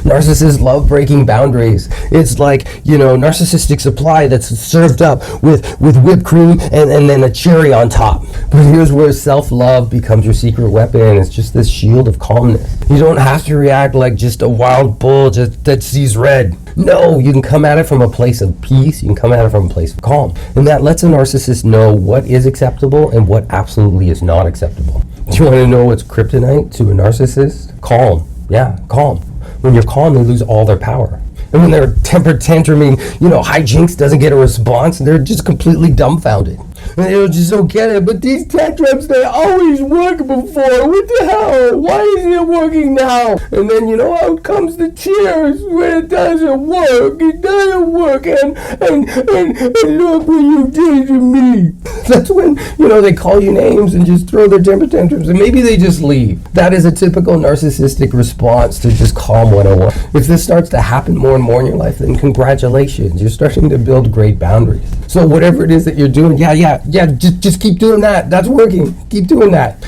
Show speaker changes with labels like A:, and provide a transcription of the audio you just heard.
A: Narcissists love breaking boundaries. It's like, narcissistic supply that's served up with whipped cream and then a cherry on top. But here's where self-love becomes your secret weapon. It's just this shield of calmness. You don't have to react like just a wild bull that sees red. No, you can come at it from a place of peace. You can come at it from a place of calm. And that lets a narcissist know what is acceptable and what absolutely is not acceptable. Do you want to know what's kryptonite to a narcissist? Calm. Yeah, calm. When you're calm, they lose all their power. And when they're temper tantruming, hijinks doesn't get a response, they're just completely dumbfounded. And they just don't get it. But these tantrums, they always work before. What the hell? Why isn't it working now? And then out comes the tears when it doesn't work. It doesn't work. And look what you did to me. That's when, they call you names and just throw their temper tantrums. And maybe they just leave. That is a typical narcissistic response to just calm 101. If this starts to happen more and more in your life, then congratulations. You're starting to build great boundaries. So whatever it is that you're doing, just keep doing that. That's working. Keep doing that.